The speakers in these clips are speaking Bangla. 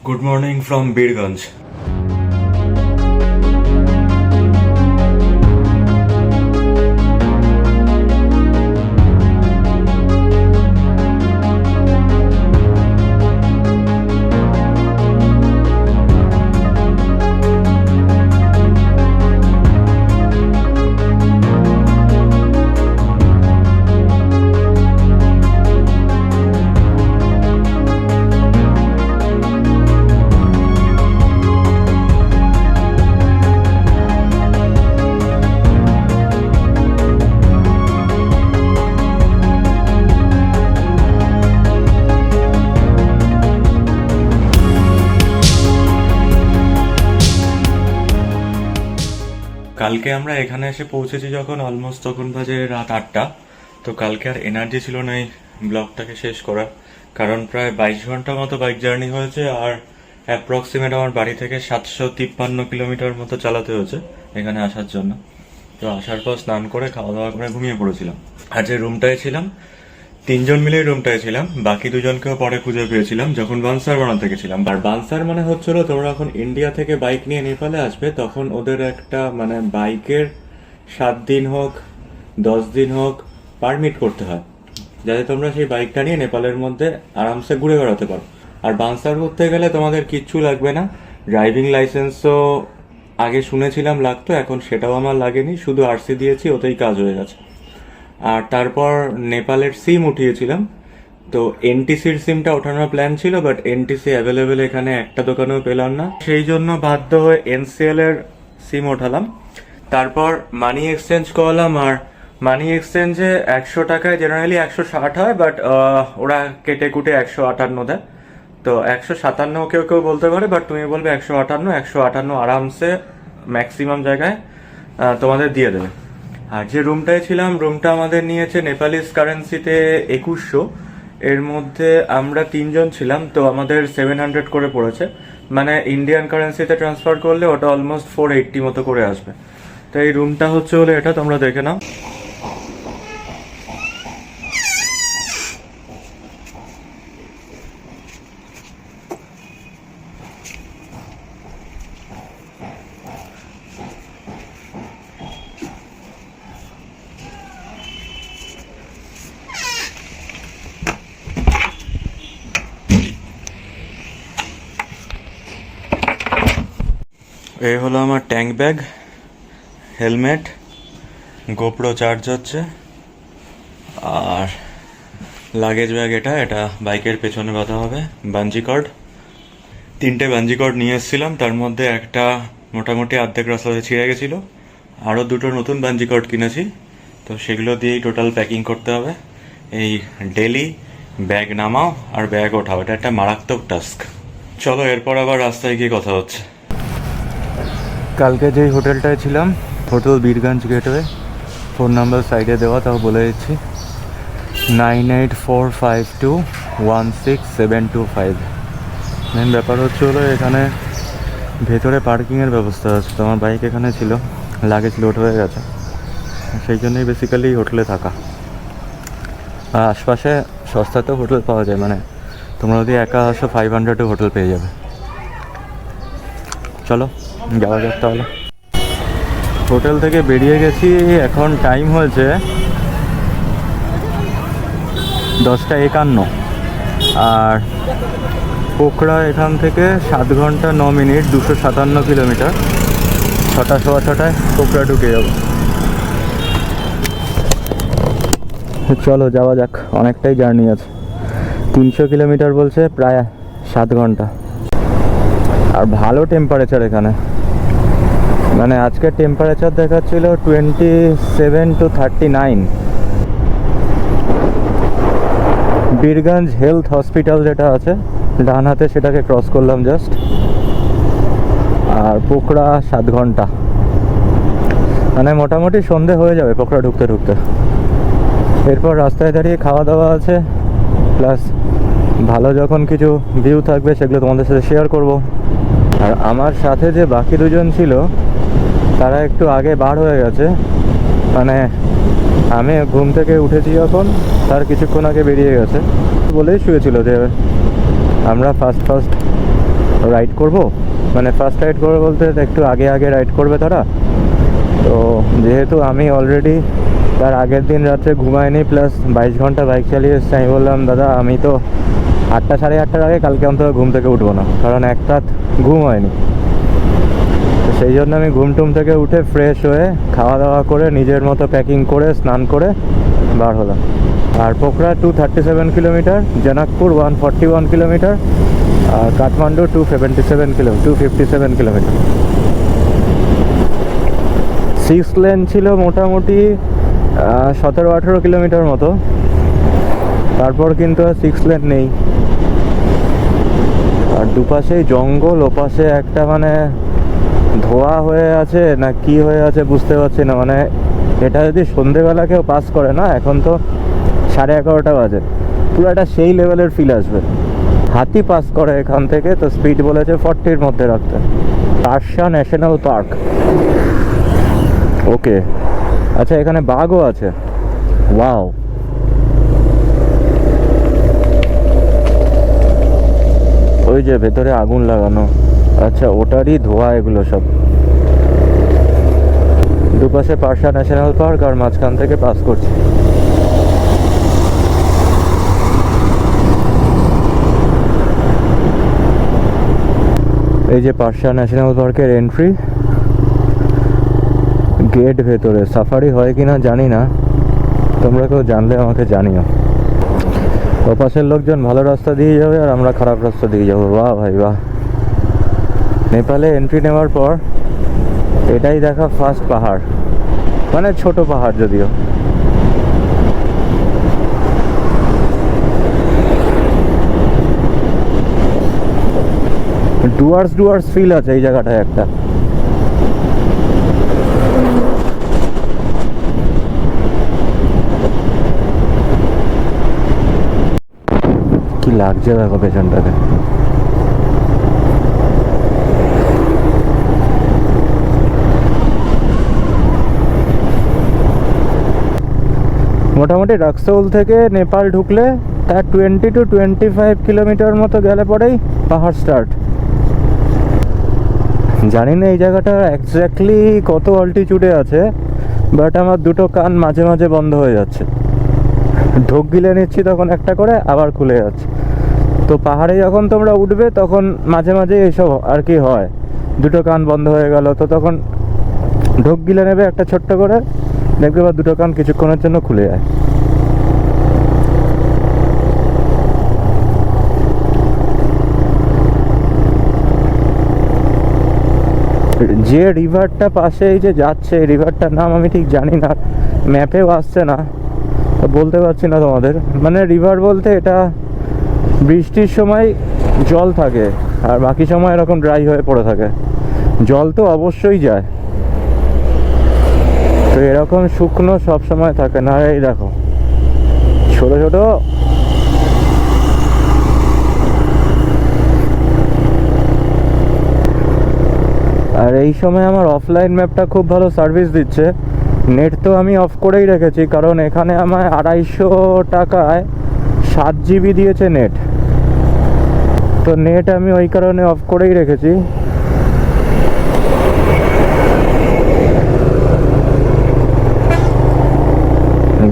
Good morning from Birganj. কালকে আমরা এখানে এসে পৌঁছেছি যখন অলমোস্ট তখন বাজে রাত 8টা। তো কালকে আর এনার্জি ছিল না এই ব্লগটাকে শেষ করার, কারণ প্রায় 22 ঘন্টা মতো বাইক জার্নি হয়েছে আর অ্যাপ্রক্সিমেট আমার বাড়ি থেকে 753 কিলোমিটার মতো চালাতে হয়েছে এখানে আসার জন্য। তো আসার পর স্নান করে খাওয়া দাওয়া করে ঘুমিয়ে পড়েছিলাম। আর যে রুমটায় ছিলাম 3জন মিলেই রুমটায় ছিলাম, বাকি 2জনকেও পরে খুঁজে পেয়েছিলাম যখন বানসার বানাতে গেছিলাম। আর বানসার মানে হচ্ছিল তোমরা যখন ইন্ডিয়া থেকে বাইক নিয়ে নেপালে আসবে তখন ওদের একটা মানে বাইকের 7 দিন হোক 10 দিন হোক পারমিট করতে হয়, যাতে তোমরা সেই বাইকটা নিয়ে নেপালের মধ্যে আরামসে ঘুরে বেড়াতে পারো। আর বানসার করতে গেলে তোমাদের কিচ্ছু লাগবে না, ড্রাইভিং লাইসেন্সও আগে শুনেছিলাম লাগতো, এখন সেটাও আমার লাগেনি, শুধু আরসি দিয়েছি, ওতেই কাজ হয়ে গেছে। আর তারপর নেপালের সিম উঠিয়েছিলাম, তো এনটিসির সিমটা ওঠানোর প্ল্যান ছিল, বাট এনটিসি অ্যাভেলেবেল এখানে একটা দোকানেও পেলাম না, সেই জন্য বাধ্য হয়ে এনসিএল এর সিম ওঠালাম। তারপর মানি এক্সচেঞ্জ করলাম, আর মানি এক্সচেঞ্জে 100 টাকায় জেনারেলি 160 হয়, বাট ওরা কেটে কুটে 158 দেয়। তো 157 কেউ কেউ বলতে পারে, বাট তুমি বলবে 158 আরামসে ম্যাক্সিমাম জায়গায় তোমাদের দিয়ে দেবে। আর যে রুমটায় ছিলাম, রুমটা আমাদের নিয়েছে নেপালিস কারেন্সিতে 2100, এর মধ্যে আমরা 3জন ছিলাম, তো আমাদের 700 করে পড়েছে, মানে ইন্ডিয়ান কারেন্সিতে ট্রান্সফার করলে ওটা অলমোস্ট 480 মতো করে আসবে। তো এই রুমটা হচ্ছে হলে এটা তোমরা দেখে নাও। এই হলো আমার tank bag, helmet, GoPro charge হচ্ছে, আর লাগেজ ব্যাগ এটা বাইকের পেছনে বাঁধা হবে, বাঞ্জি কর্ড। 3টে বাঞ্জি কর্ড নিয়ে এসেছিলাম, তার মধ্যে একটা মোটামুটি অর্ধেক রাস্তাতে ছিঁড়ে গেছিলো, আরও 2টো নতুন বাঞ্জি কর্ড কিনেছি, তো সেগুলো দিয়েই টোটাল প্যাকিং করতে হবে। এই ডেলি ব্যাগ নামাও আর ব্যাগ ওঠাও, এটা একটা মারাত্মক টাস্ক। চলো এরপর আবার রাস্তায় গিয়ে কথা হচ্ছে। কালকে যেই হোটেলটায় ছিলাম, hotel Birganj gateway, phone number সাইডে দেওয়া, তাও বলে দিচ্ছি 9845216725। মেন ব্যাপার হচ্ছে হলো এখানে ভেতরে পার্কিংয়ের ব্যবস্থা আছে, তো আমার বাইক এখানে ছিল, লাগেজ লোড হয়ে গেছে, সেই জন্যই বেসিক্যালি হোটেলে থাকা। আর আশপাশে সস্তাতেও হোটেল পাওয়া যায়, মানে তোমরা যদি একা আসো 500-এ হোটেল পেয়ে যাবে। চলো যাওয়া যাক তাহলে। হোটেল থেকে বেরিয়ে গেছি, এখন টাইম হয়েছে 10টা 51, আর পোখরা এখান থেকে 7 ঘন্টা 9 মিনিট, 257 কিলোমিটার। 6টা সোয়া 6টায় পোখরা ঢুকে যাবো। চলো যাওয়া যাক, অনেকটাই জার্নি আছে, 300 কিলোমিটার বলছে, প্রায় 7 ঘন্টা। আর ভালো টেম্পারেচার এখানে, মানে আজকের টেম্পারেচার দেখাচ্ছিল 27 to 39। বীরগঞ্জ হেলথ হসপিটাল যেটা আছে ডান হাতে, সেটাকে ক্রস করলাম জাস্ট। আর পোখরা 7 ঘন্টা, মানে মোটামুটি সন্ধে হয়ে যাবে পোখরা ঢুকতে ঢুকতে। এরপর রাস্তায় দাঁড়িয়ে খাওয়া দাওয়া আছে, প্লাস ভালো যখন কিছু ভিউ থাকবে সেগুলো তোমাদের সাথে শেয়ার করব। আর আমার সাথে যে বাকি 2জন ছিল তারা একটু আগে বার হয়ে গেছে, মানে আমি ঘুম থেকে উঠেছি যখন তার কিছুক্ষণ আগে বেরিয়ে গেছে, বলেই শুয়েছিল যে আমরা ফার্স্ট রাইড করব, মানে ফার্স্ট রাইড করবে বলতে একটু আগে আগে রাইড করবে তারা। তো যেহেতু আমি অলরেডি তার আগের দিন রাত্রে ঘুমাইনি, প্লাস 22 ঘন্টা বাইক চালিয়ে এসেছি, আমি বললাম দাদা আমি তো 8টা সাড়ে 8টার আগে কালকে অন্তত ঘুম থেকে উঠবো না, কারণ এক রাত ঘুম হয়নি। তো সেই জন্য আমি ঘুম টুম থেকে উঠে ফ্রেশ হয়ে খাওয়া দাওয়া করে নিজের মতো প্যাকিং করে স্নান করে বার হলাম। আর পোখরা 237 কিলোমিটার, জনকপুর 141 কিলোমিটার, আর কাঠমান্ডু 257 কিলোমিটার। 6 লেন ছিল মোটামুটি 17-18 কিলোমিটার মতো, তারপর কিন্তু আর 6 লেন নেই। আর দুপাশেই জঙ্গল, ওপাশে একটা মানে ধোয়া হয়ে আছে না কি হয়ে আছে বুঝতে পারছি না। মানে এটা যদি সন্ধেবেলা কেউ পাস করে না, এখন তো 11:30 বাজে, পুরো একটা সেই লেভেলের ফিল আসবে। হাতি পাস করে এখান থেকে, তো স্পিড বলেছে 40-র মধ্যে রাখতে। পারশা ন্যাশনাল পার্ক, ওকে। আচ্ছা এখানে বাঘও আছে, ওয়াও। ওই যে ভেতরে আগুন লাগানো, আচ্ছা ওটারই ধোঁয়া এগুলো সব। দুপাশে পারশা ন্যাশনাল পার্ক আর মাঝখান থেকে পাস করছি। এই যে পারশা ন্যাশনাল পার্কের এন্ট্রি গেট, ভেতরে সাফারি হয় কিনা জানি না, তোমরা কেউ জানলে আমাকে জানিও। ওপাশের লোকজন ভালো রাস্তা দিয়ে যাবে আর আমরা খারাপ রাস্তা দিয়ে যাবো। বাহ ভাই বাহ। নেপালে এন্ট্রি নেওয়ার পর এটাই দেখা ফার্স্ট পাহাড়, মানে ছোট পাহাড় যদিও। ডুয়ার্স ফিল আছে এই জায়গাটায় একটা। কি লাগছে দেখো পেছনটাতে। মোটামুটি রাক্সৌল থেকে নেপাল ঢুকলে তার 20-25 কিলোমিটার মতো গেলে পরেই পাহাড় স্টার্ট। জানি না এই জায়গাটা এক্স্যাক্টলি কত অল্টিটিউডে আছে, বাট আমার দুটো কান মাঝে মাঝে বন্ধ হয়ে যাচ্ছে। ঢোক গিলে নিচ্ছি তখন একটা করে, আবার খুলে যাচ্ছে। তো পাহাড়ে যখন তোমরা উঠবে তখন মাঝে মাঝে এইসব আর কি হয়, দুটো কান বন্ধ হয়ে গেল, তো তখন ঢোক গিলে নেবে একটা ছোট্ট করে, দেখবে বা দুটো কান কিছুক্ষণের জন্য খুলে যায়। যে রিভারটা পাশে এই যে যাচ্ছে, এই রিভারটার নাম আমি ঠিক জানি না, ম্যাপেও আসছে না, তো বলতে পারছি না তোমাদের। মানে রিভার বলতে এটা বৃষ্টির সময় জল থাকে আর বাকি সময় এরকম ড্রাই হয়ে পড়ে থাকে। জল তো অবশ্যই যায়, তো এরকম শুকনো সব সময় থাকে না। এই দেখো ছোট ছোট আর এই সময় আমার অফলাইন ম্যাপটা খুব ভালো সার্ভিস দিচ্ছে। নেট তো আমি অফ করেই রেখেছি, কারণ এখানে আমায় 250 টাকায় 7 GB দিয়েছে নেট। তো নেট আমি ওই কারণে অফ করেই রেখেছি।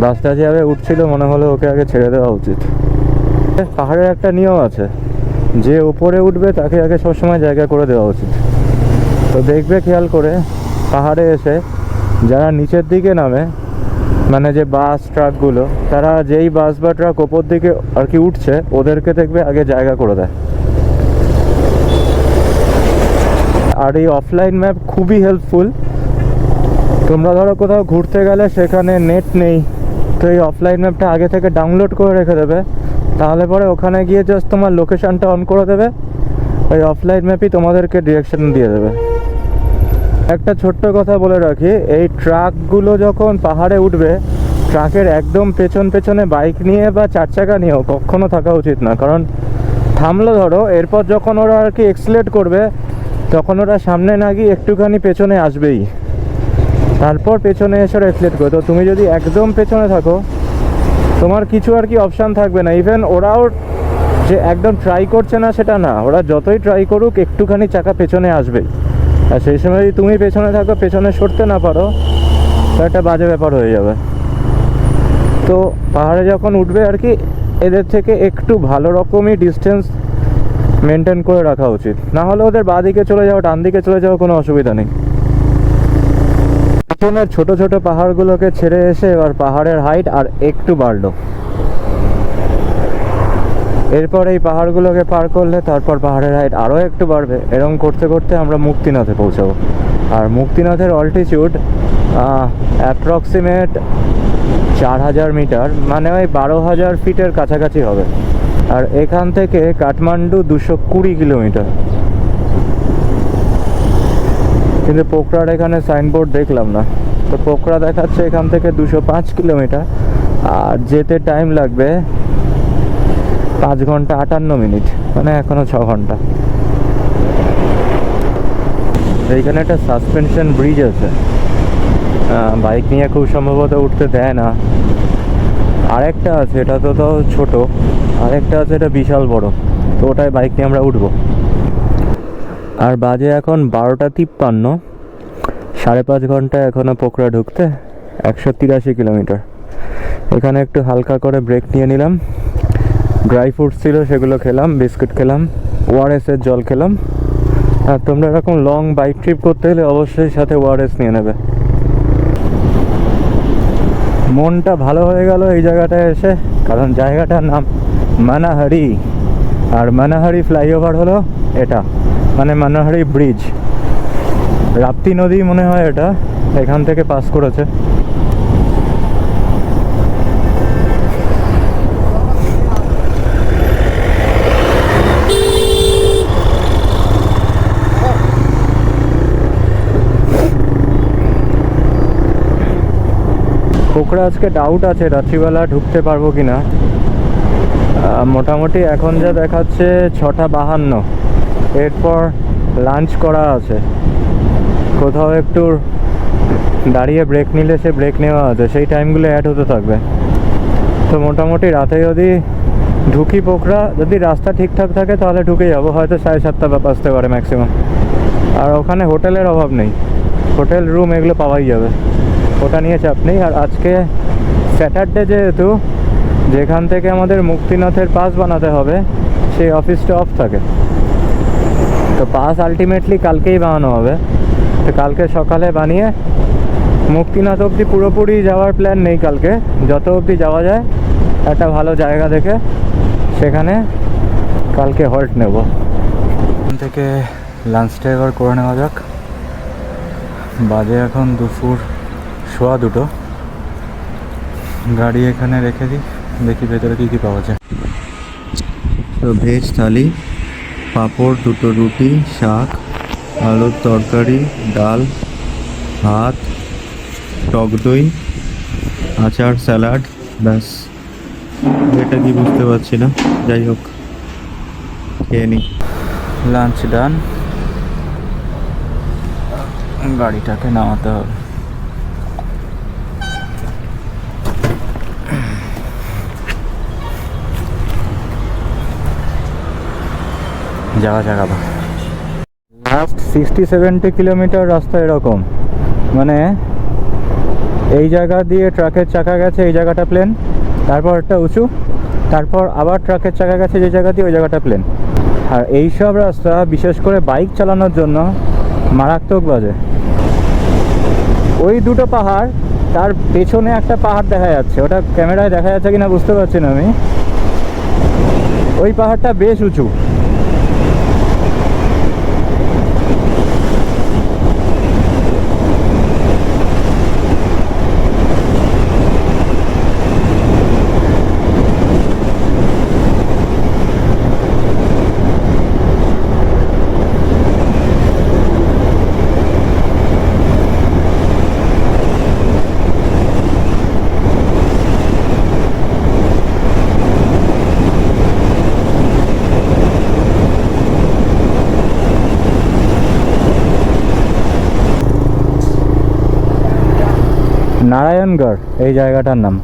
বাসটা যেভাবে উঠছিল মনে হলো ওকে আগে ছেড়ে দেওয়া উচিত। পাহাড়ের একটা নিয়ম আছে, যে উপরে উঠবে তাকে আগে সবসময় জায়গা করে দেওয়া উচিত। তো দেখবে খেয়াল করে পাহাড়ে এসে যারা নিচের দিকে নামে, মানে যে বাস ট্রাকগুলো, তারা যেই বাস বা ট্রাক ওপর দিকে আর কি উঠছে ওদেরকে দেখবে আগে জায়গা করে দেয়। আর এই অফলাইন ম্যাপ খুবই হেল্পফুল। তোমরা ধরো কোথাও ঘুরতে গেলে সেখানে নেট নেই, তো এই অফলাইন ম্যাপটা আগে থেকে ডাউনলোড করে রেখে দেবে, তাহলে পরে ওখানে গিয়ে জাস্ট তোমার লোকেশানটা অন করে দেবে, ওই অফলাইন ম্যাপই তোমাদেরকে ডিরেকশন দিয়ে দেবে। একটা ছোট্ট কথা বলে রাখি, এই ট্রাকগুলো যখন পাহাড়ে উঠবে, ট্রাকের একদম পেছনে বাইক নিয়ে বা 4 চাকা নিয়েও কখনো থাকা উচিত না। কারণ থামলো ধরো, এরপর যখন ওরা আর কি এক্সিলারেট করবে, তখন ওরা সামনে না গিয়ে একটুখানি পেছনে আসবেই, তারপর পেছনে এসে ওরা এক্সিলারেট করবে। তো তুমি যদি একদম পেছনে থাকো, তোমার কিছু আর কি অপশান থাকবে না। ইভেন ওরাও যে একদম ট্রাই করছে না সেটা না, ওরা যতই ট্রাই করুক একটুখানি চাকা পেছনে আসবে, আর সেই সময় যদি তুমি পেছনে থাকো, পেছনে সরতে না পারো, তো একটা বাজে ব্যাপার হয়ে যাবে। তো পাহাড়ে যখন উঠবে আর কি, এদের থেকে একটু ভালো রকমই ডিস্টেন্স মেনটেন করে রাখা উচিত, না হলে ওদের বাঁ দিকে চলে যাও, ডান দিকে চলে যাও, কোনো অসুবিধা নেই। পিছনের ছোট ছোট পাহাড়গুলোকে ছেড়ে এসে এবার পাহাড়ের হাইট আর একটু বাড়লো। এরপর এই পাহাড়গুলোকে পার করলে তারপর পাহাড়ের হাইট আরও একটু বাড়বে, এরকম করতে করতে আমরা মুক্তিনাথে পৌঁছাবো। আর মুক্তিনাথের অল্টিটিউড অ্যাপ্রক্সিমেট 4000 মিটার, মানে ওই 12,000 ফিটের কাছাকাছি হবে। আর এখান থেকে কাঠমান্ডু 220 কিলোমিটার। কিন্তু পোখরার এখানে সাইনবোর্ড দেখলাম না, তো পোখরা দেখাচ্ছে এখান থেকে 205 কিলোমিটার, আর যেতে টাইম লাগবে 5 ঘন্টা 58 মিনিট, মানে এখনো 6 ঘন্টা। এইখানে একটা সাসপেনশন ব্রিজ আছে, বাইক নিয়ে খুব সম্ভবত উঠতে দেয় না। আরেকটা আছে, এটা তো ছোট, আরেকটা আছে এটা বিশাল বড়, তো ওটাই বাইক নিয়ে আমরা উঠবো। আর বাজে এখন 12:53, 5.5 ঘন্টা এখনো পোখরা ঢুকতে, 183 কিলোমিটার। এখানে একটু হালকা করে ব্রেক নিয়ে নিলাম, ড্রাই ফ্রুটস ছিল সেগুলো খেলাম, বিস্কুট খেলাম, ওআরএসের জল খেলাম। আর তোমরা এরকম লং বাইক ট্রিপ করতে হলে অবশ্যই সাথে ওআরএস নিয়ে নেবে। মনটা ভালো হয়ে গেল এই জায়গাটায় এসে, কারণ জায়গাটার নাম মানাহারি, আর মানাহারি ফ্লাইওভার হলো এটা, মানে মানাহারি ব্রিজ। রাপ্তি নদী মনে হয় এটা এখান থেকে পাস করেছে। পোখরা আজকে ডাউট আছে রাত্রিবেলা ঢুকতে পারবো কিনা। মোটামুটি এখন যা দেখাচ্ছে 6:52, এরপর লাঞ্চ করা আছে, কোথাও একটু দাঁড়িয়ে ব্রেক নিলে সে ব্রেক নেওয়া আছে, সেই টাইমগুলো অ্যাড হতে থাকবে। তো মোটামুটি রাতে যদি ঢুকি পোখরা, যদি রাস্তা ঠিকঠাক থাকে তাহলে ঢুকে যাবো, হয়তো 7:30 বাজতে পারে ম্যাক্সিমাম। আর ওখানে হোটেলের অভাব নেই, হোটেল রুম এগুলো পাওয়াই যাবে, ওটা নিয়ে চাপ নেই। আর আজকে স্যাটারডে যেহেতু, যেখান থেকে আমাদের মুক্তিনাথের পাস বানাতে হবে, সেই অফিসটা অফ থাকে, তো পাস আলটিমেটলি কালকেই বানানো হবে। তো কালকে সকালে বানিয়ে মুক্তিনাথ অবধি পুরোপুরি যাওয়ার প্ল্যান নেই কালকে, যত অবধি যাওয়া যায় একটা ভালো জায়গা দেখে সেখানে কালকে হল্ট নেব। এখান থেকে লাঞ্চটা এবার করে নেওয়া যাক। বাজে এখন দুপুর 1:15, গাড়ি এখানে রেখে দিই, দেখি ভেতরে কী কী পাওয়া যায়। তো ভেজ থালি, পাঁপড়, 2টো রুটি, শাক, আলুর তরকারি, ডাল, ভাত, টক দই, আচার, স্যালাড, ব্যাস। এটা কি বুঝতে পারছি না, যাই হোক খেয়ে নিই। লাঞ্চ ডান, গাড়িটাকে নামাতে হবে। যাওয়া জায়গা লাস্ট 60-70 কিলোমিটার রাস্তা এরকম, মানে এই জায়গা দিয়ে ট্রাকের চাকা গেছে, এই জায়গাটা প্লেন, তারপর একটা উঁচু, তারপর আবার ট্রাকের চাকা গেছে যে জায়গা দিয়ে, ওই জায়গাটা প্লেন। আর এই সব রাস্তা বিশেষ করে বাইক চালানোর জন্য মারাত্মক বাজে। ওই দুটো পাহাড়, তার পেছনে একটা পাহাড় দেখা যাচ্ছে, ওটা ক্যামেরায় দেখা যাচ্ছে কিনা বুঝতে পারছি না আমি। ওই পাহাড়টা বেশ উঁচু। নারায়ণগড় এই জায়গাটার নাম।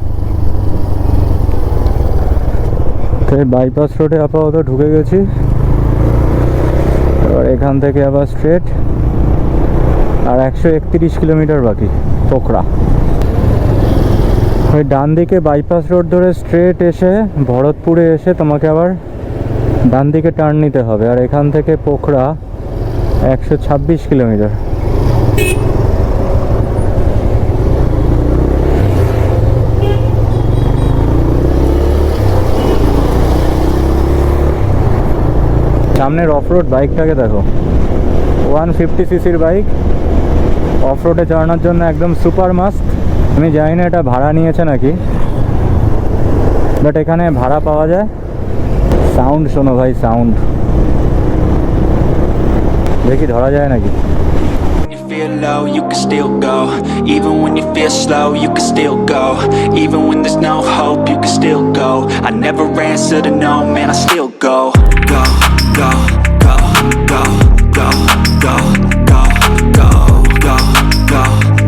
তো বাইপাস রোডে আপাতত ঢুকে গেছি। এবার এখান থেকে আবার স্ট্রেট, আর 131 কিলোমিটার বাকি পোখরা। ওই ডান দিকে বাইপাস রোড ধরে স্ট্রেট এসে ভরতপুরে এসে তোমাকে আবার ডান দিকে টার্ন নিতে হবে। আর এখান থেকে পোখরা 126 কিলোমিটার। সামনের অফ রোড বাইকটাকে দেখো, 150 সিসির বাইক, অফ রোডে চালানোর জন্য একদম সুপার মাস্ট। আমি জানি না এটা ভাড়া নিয়েছে নাকি, বাট এখানে ভাড়া পাওয়া যায়। সাউন্ড শোনো ভাই, সাউন্ড দেখি ধরা যায় নাকি। You feel low, you can still go. Even when you feel slow, you can still go. Even when there's no hope, you can still go. I never answer to no, man, I still go. Go, go, go, go, go, go, go, go, go, go,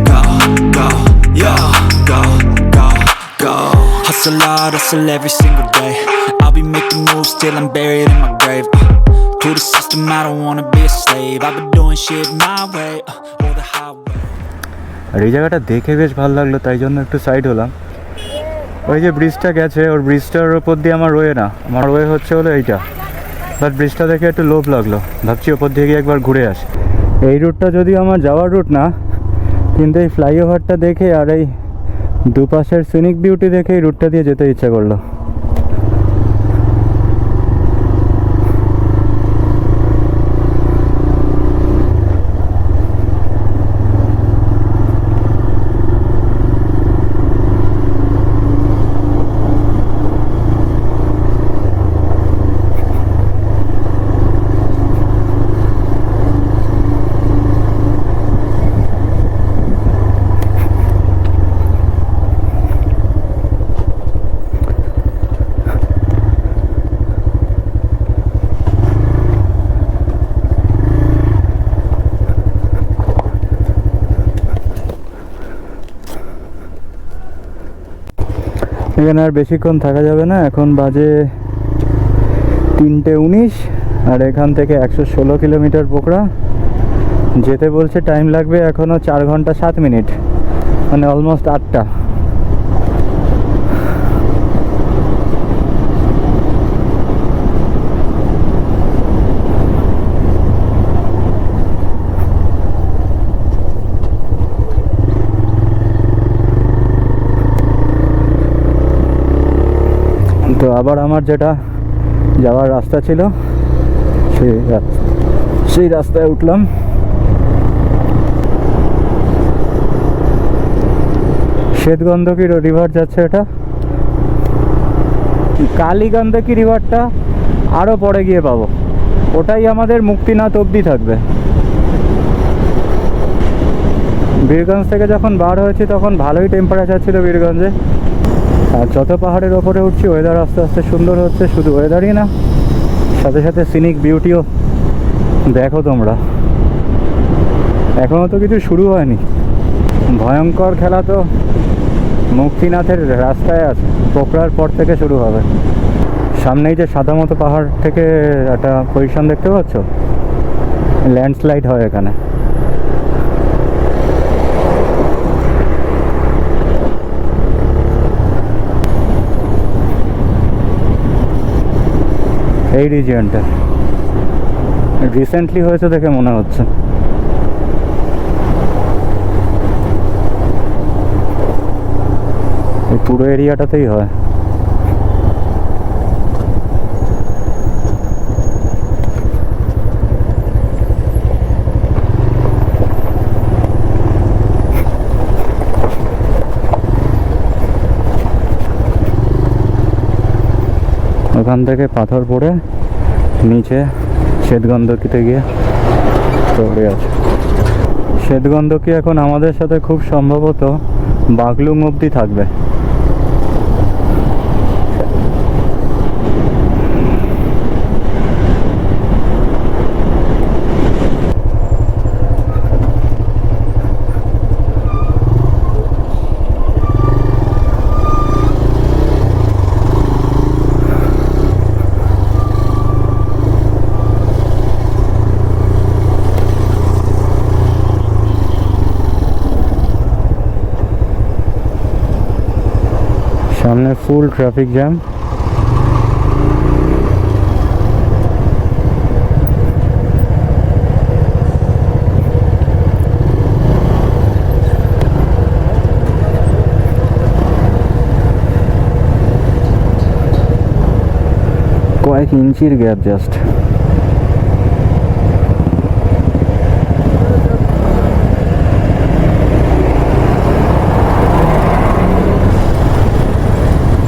go, go, yo, go, go, go. Hustle hard, hustle every single day. I'll be making moves till I'm buried in my grave. To the system, I don't wanna be a slave. I've been doing shit my way, or the highway. আর এই জায়গাটা দেখে বেশ ভালো লাগলো, তাই জন্য একটু সাইড হলাম। ওই যে ব্রিজটা গেছে, ওর ব্রিজটার ওপর দিয়ে আমার রয়ে না, আমার রয়ে হচ্ছে হলো এইটা। বাট ব্রিজটা দেখে একটু লোভ লাগলো, ভাবছি ওপর দিয়ে গিয়ে একবার ঘুরে আসি। এই রুটটা যদিও আমার যাওয়ার রুট না, কিন্তু এই ফ্লাইওভারটা দেখে আর এই দুপাশের সিনিক বিউটি দেখে এই রুটটা দিয়ে যেতে ইচ্ছা করলো। এখানে আর বেশিক্ষণ থাকা যাবে না, এখন বাজে 3:19, আর এখান থেকে 116 কিলোমিটার পোখরা যেতে বলছে। টাইম লাগবে এখনও 4 ঘন্টা 7 মিনিট, মানে অলমোস্ট 8টা। তো আবার আমার যেটা যাওয়ার রাস্তা ছিল সেই রাস্তায় উঠলাম। শ্বেতগন্ধকী রিভার যাচ্ছে, এটা কালীগন্ধকী রিভারটা আরও পরে গিয়ে পাবো, ওটাই আমাদের মুক্তিনাথ অবধি থাকবে। বীরগঞ্জ থেকে যখন বার হয়েছি তখন ভালোই টেম্পারেচার ছিল বীরগঞ্জে। আর যত পাহাড়ের ওপরে উঠছি ওয়েদার আস্তে আস্তে সুন্দর হচ্ছে, শুধু ওয়েদারই না, সাথে সাথে সিনিক বিউটিও দেখো তোমরা। এখনও তো কিছু শুরু হয়নি, ভয়ঙ্কর খেলা তো মুক্তিনাথের রাস্তায় আছে, পোখরার পর থেকে শুরু হবে। সামনেই যে সাদা মতো পাহাড় থেকে একটা পজিশন দেখতে পাচ্ছ, ল্যান্ডস্লাইড হয় এখানে। এই রিজিয়নটা রিসেন্টলি হয়েছে দেখে মনে হচ্ছে। এই পুরো এরিয়াটাতেই হয়। ওখান থেকে পাথর পড়ে নিচে শ্বেতগন্ধকীতে গিয়ে পড়ে আছে। শ্বেতগন্ধকী এখন আমাদের সাথে খুব সম্ভবত বাগলুং অবধি থাকবে। এখানে ফুল ট্রাফিক জ্যাম। কয়েক ইঞ্চির গ্যাপ জাস্ট।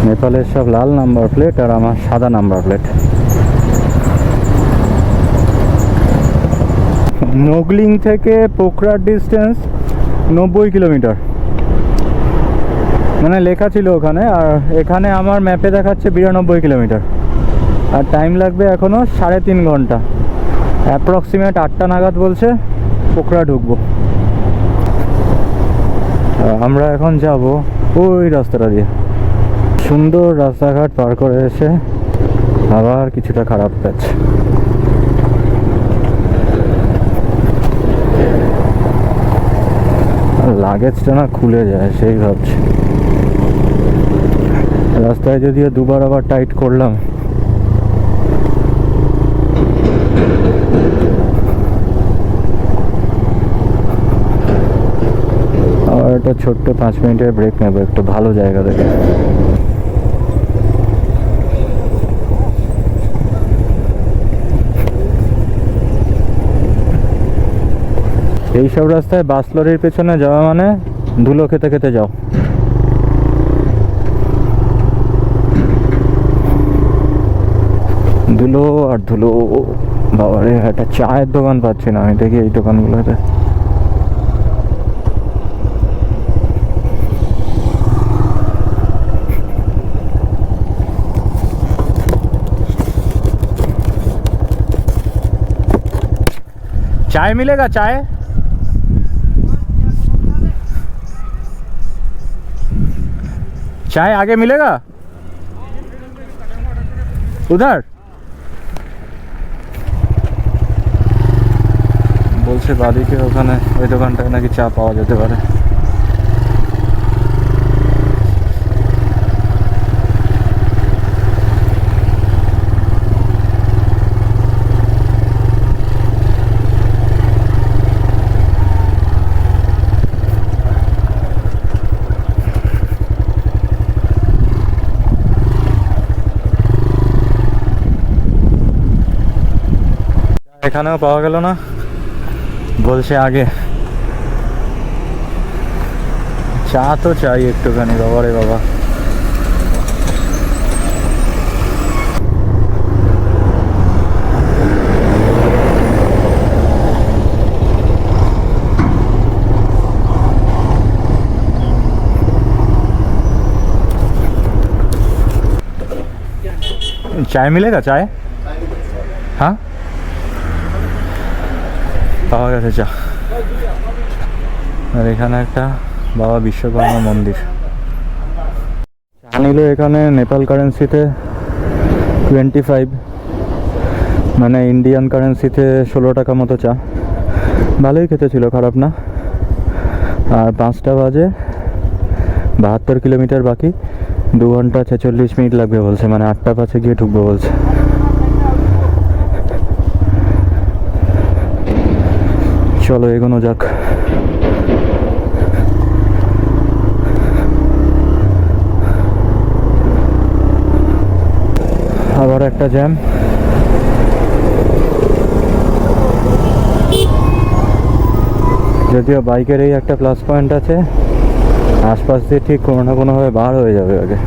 নেপালের সব লাল নাম্বার প্লেট আর আমার সাদা নাম্বার প্লেট। নোগলিং থেকে পোখরার ডিস্টেন্স 90 কিলোমিটার, মানে লেখা ছিল ওখানে, আর এখানে আমার ম্যাপে দেখাচ্ছে 92 কিলোমিটার। আর টাইম লাগবে এখনও 3.5 ঘন্টা। অ্যাপ্রক্সিমেট 8টা নাগাদ বলছে পোখরা ঢুকবো। আমরা এখন যাব ওই রাস্তাটা দিয়ে। সুন্দর রাস্তাঘাট পার করে এসে আবার কিছুটা খারাপ প্যাচ। লাগেজটা না খুলে যায় সেই ভাবছি। রাস্তায় যদিও দুবার আবার টাইট করলাম। আর একটা ছোট্ট 5 মিনিটের ব্রেক নেবো একটু ভালো জায়গা দেখে। এইসব রাস্তায় বাস লরির পেছনে যাওয়া মানে ধুলো খেতে খেতে যাও। ধুলো আর ধুলো। বাবারে একটা চায়ের দোকান পাচ্ছি না আমি, দেখি এই দোকানগুলোতে। चाय मिलेगा? चाय चाय आगे मिलेगा उधर? বলছে বাদিকে ওখানে ওই দোকানটায় নাকি চা পাওয়া যেতে পারে। এখানেও পাওয়া গেল না, বলছে আগে। চা তো চাই একটুখানি, বাবারে বাবা। चाय मिलेगा? चाय हाँ পাওয়া গেছে চা। আর এখানে একটা বাবা বিশ্বকর্মা মন্দির। চা নিল এখানে নেপাল কারেন্সিতে 25, মানে ইন্ডিয়ান কারেন্সিতে 16 টাকা মতো চা। ভালোই খেতে ছিল, খারাপ না। আর 5টা বাজে, 72 কিলোমিটার বাকি, 2 ঘন্টা 46 মিনিট লাগবে বলছে, মানে 8টা 5-এ গিয়ে ঢুকবো বলছে। চলো এগোনো যাক। আবার একটা জ্যাম। যদিও বাইকের এই একটা প্লাস পয়েন্ট আছে, আশপাশ দিয়ে ঠিক কোনো না কোনোভাবে বার হয়ে যাবে আগে।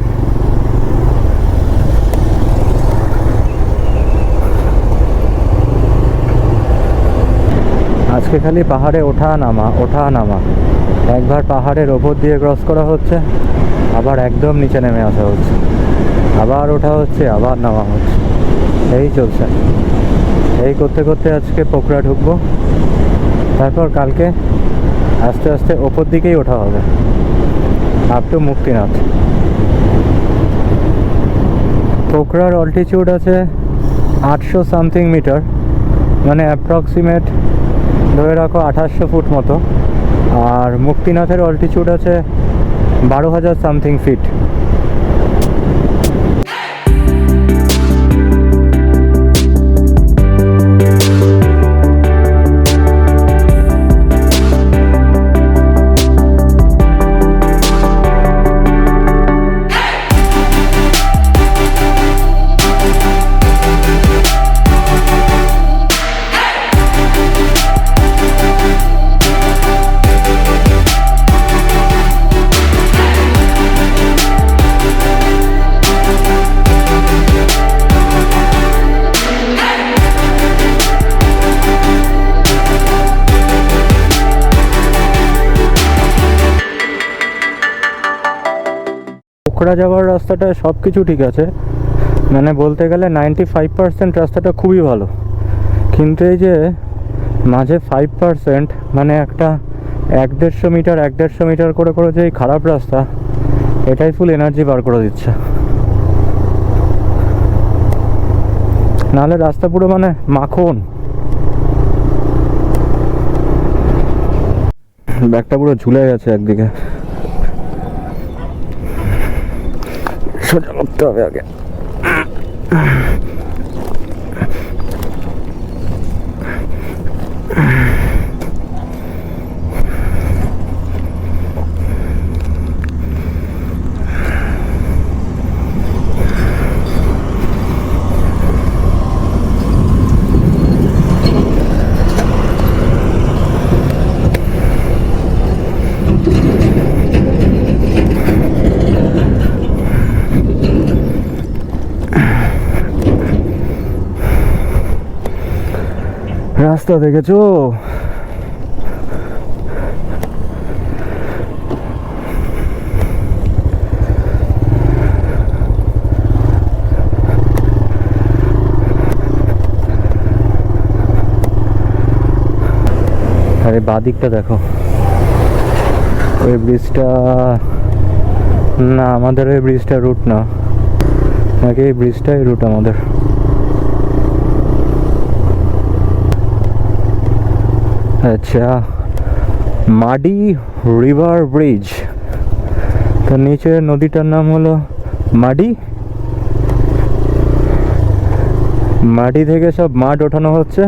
আজকে খালি পাহাড়ে ওঠা নামা। একবার পাহাড়ের ওপর দিয়ে ক্রস করা হচ্ছে, আবার একদম নিচে নেমে আসা হচ্ছে, আবার ওঠা হচ্ছে, আবার নামা হচ্ছে, এই চলছে। এই করতে করতে আজকে পোখরা ঢুকবো, তারপর কালকে আস্তে আস্তে ওপর দিকেই ওঠা হবে আপ টু মুক্তিনাথ। পোখরার অল্টিটিউড আছে 800 সামথিং মিটার, মানে অ্যাপ্রক্সিমেট ধরে রাখো 2800 ফুট মতো। আর মুক্তিনাথের অল্টিটিউড আছে 12,000 সামথিং ফিট। কাঁকড়া যাওয়ার রাস্তাটায় সব কিছু ঠিক আছে, মানে বলতে গেলে 95% রাস্তাটা খুবই ভালো, কিন্তু এই যে মাঝে 5% মানে একটা 150 মিটার করে করে যে এই খারাপ রাস্তা, এটাই ফুল এনার্জি বার করে দিচ্ছে। নাহলে রাস্তা পুরো মানে মাখন। ব্যাগটা পুরো ঝুলে গেছে একদিকে, সোজা করতে হবে আগে। রাস্তা দেখেছো? আরে বাদিকটা দেখো, ওই ব্রিজটা না, আমাদের ওই ব্রিজটা রুট না, নাকি এই ব্রিজটাই রুট আমাদের? আচ্ছা, মাডি রিভার ব্রিজ। তো নিচে নদীটার নাম হলো মাডি। মাডি থেকে সব মাড ওঠানো হচ্ছে।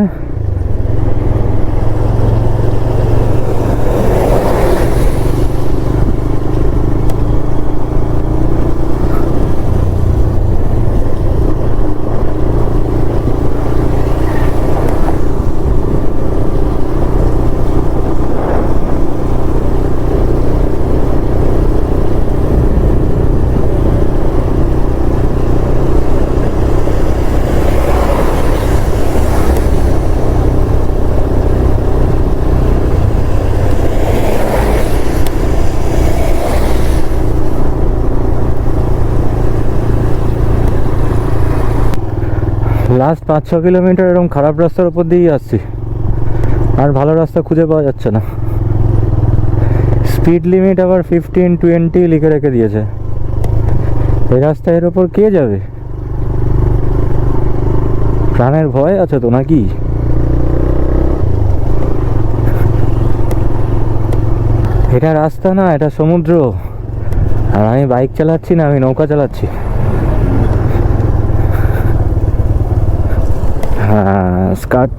লাস্ট 5-6 কিলোমিটার এরকম খারাপ রাস্তার উপর দিয়েই আসছি, আর ভালো রাস্তা খুঁজে পাওয়া যাচ্ছে না। স্পিড লিমিট আবার 15-20 লিখে রেখে দিয়েছে। এই রাস্তা এর ওপর কে যাবে? প্রাণের ভয় আছে তো নাকি? এটা রাস্তা না, এটা সমুদ্র। আর আমি বাইক চালাচ্ছি না, আমি নৌকা চালাচ্ছি। হ্যাঁ, স্কার্ট।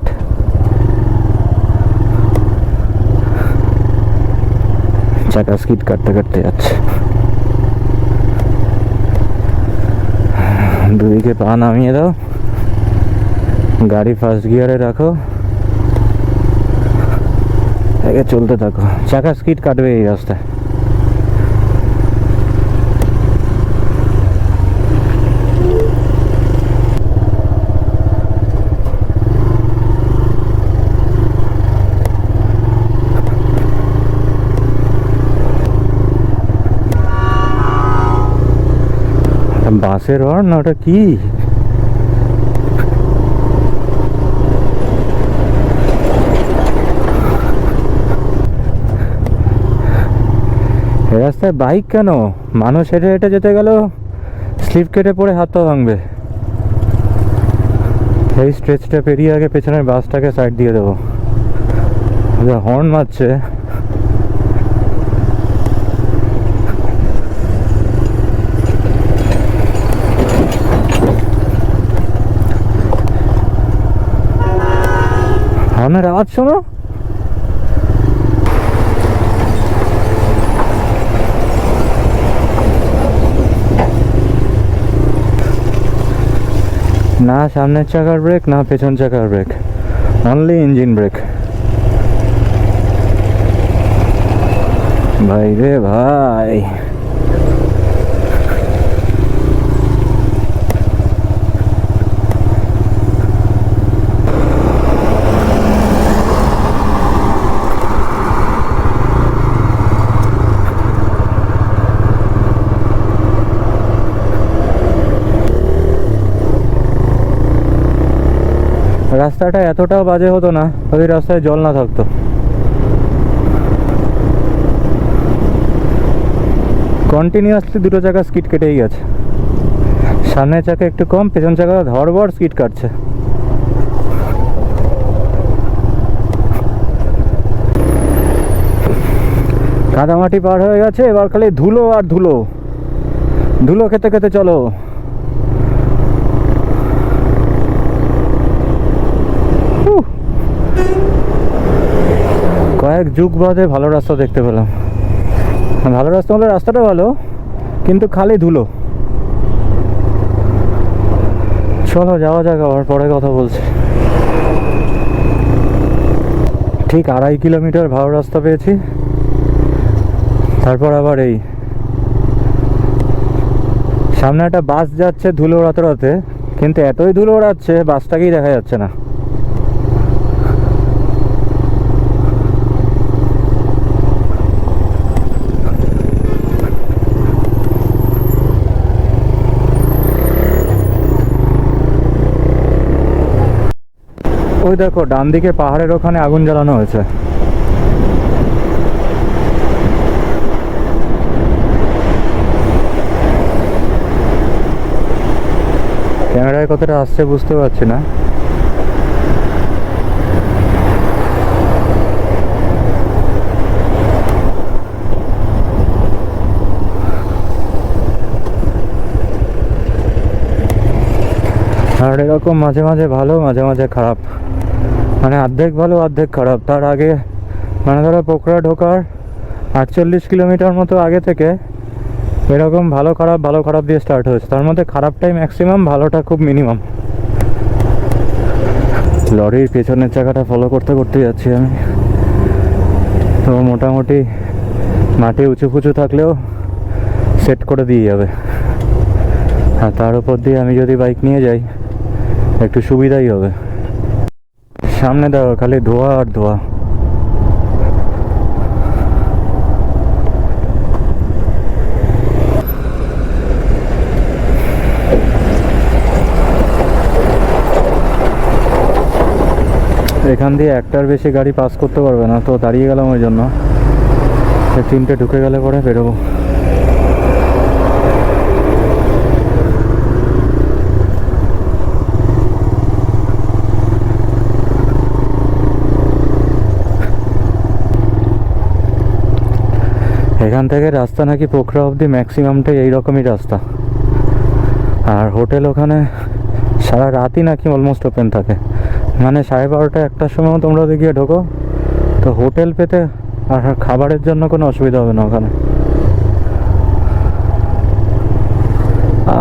চাকা স্কিড কাটতে কাটতে যাচ্ছে। দুদিকে পা নামিয়ে দাও, গাড়ি ফার্স্ট গিয়ারে রাখো, আগে চলতে থাকো। চাকা স্কিড কাটবে এই রাস্তায়। বাসের হর্ন না, ওটা কি? রাস্তায় বাইক কেন? মানুষ হেঁটে হেঁটে যেতে গেল, স্লিপ কেটে পড়ে হাত পা ভাঙবে। এই স্ট্রেচটা পেরিয়ে আগে পেছনের বাসটাকে সাইড দিয়ে দেবো। হর্ন মারছে। হর্নের আওয়াজ শোনো। না সামনের চাকার ব্রেক, না পেছন চাকার ব্রেক, অনলি ইঞ্জিন ব্রেক। ভাই রে ভাই, রাস্তাটা এতটাও বাজে হতো না যদি রাস্তায় জল না থাকতো। কন্টিনিউয়াসলি দুটো চাকা স্কিড কেটেই গেছে, সামনের চাকা একটু কম, পেছন চাকা ধরবর স্কিড কাটছে। কাদামাটি পার হয়ে গেছে, এবার খালি ধুলো আর ধুলো, ধুলো খেতে খেতে চলো। কয়েক যুগ বাদে ভালো রাস্তা দেখতে পেলাম। ভালো রাস্তা হলে রাস্তাটা ভালো, কিন্তু খালি ধুলো। চলো যাওয়া যাক, আবার পরে কথা বলছি। ঠিক 2.5 কিলোমিটার ভালো রাস্তা পেয়েছি, তারপর আবার এই সামনে একটা বাস যাচ্ছে ধুলো ওড়াতে ওড়াতে, কিন্তু এতই ধুলো ওড়াচ্ছে বাসটাকেই দেখা যাচ্ছে না। ওই দেখো ডান দিকে পাহাড়ের ওখানে আগুন জ্বালানো হয়েছে। ক্যামেরায় কতটা আসছে বুঝতে পারছি না। আর এরকম মাঝে মাঝে ভালো মাঝে মাঝে খারাপ, মানে অর্ধেক ভালো অর্ধেক খারাপ। তার আগে মানে ধরো পোখরা ঢোকার 48 কিলোমিটার মতো আগে থেকে এরকম ভালো খারাপ দিয়ে স্টার্ট হয়েছে। তার মধ্যে খারাপটাই ম্যাক্সিমাম, ভালোটা খুব মিনিমাম। লরির পেছনের চাকাটা ফলো করতে করতে যাচ্ছি আমি, তো মোটামুটি মাটি উঁচু ফুচু থাকলেও সেট করে দিয়ে যাবে। আর তার উপর দিয়ে আমি যদি বাইক নিয়ে যাই একটু সুবিধাই হবে। সামনে দেখো খালি ধোয়া আর ধোয়া। এখান দিয়ে একটার বেশি গাড়ি পাস করতে পারবে না, তো দাঁড়িয়ে গেলাম ওই জন্য। 3টে ঢুকে গেলে পরে বেরোবো। এখান থেকে রাস্তা নাকি পোখরা অবধি ম্যাক্সিমামটাই এইরকমই রাস্তা। আর হোটেল ওখানে সারা রাতই নাকি অলমোস্ট ওপেন থাকে, মানে 12:30 1টার সময় তোমরা গিয়ে ঢোকো তো হোটেল পেতে আর খাবারের জন্য কোনো অসুবিধা হবে না ওখানে।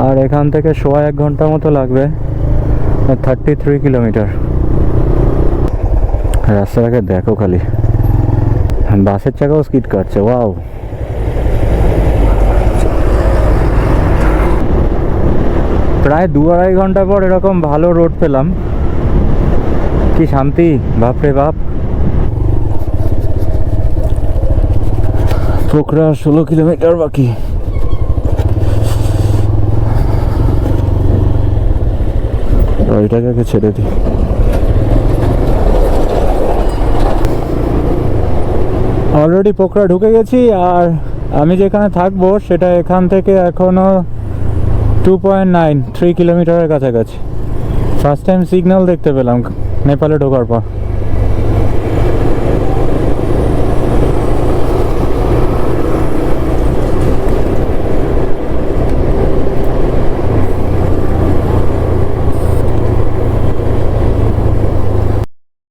আর এখান থেকে 1.5 ঘন্টা মতো লাগবে, 33 কিলোমিটার। রাস্তাটাকে দেখো খালি, বাসের চাকাও স্কিড কাটছে। ওয়াও, প্রায় 2-2.5 ঘন্টা পর এরকম ভালো রোড পেলাম, কি শান্তি, বাপরে বাপ। পোখরা 16 কিলোমিটার বাকি। ওইটাকে ছেড়ে দিই। অলরেডি পোখরা ঢুকে গেছি, আর আমি যেখানে থাকবো সেটা এখান থেকে এখনো 2.93 কিলোমিটারের কাছাকাছি। ফার্স্ট টাইম সিগন্যাল দেখতে পেলাম নেপালে ঢোকার পর।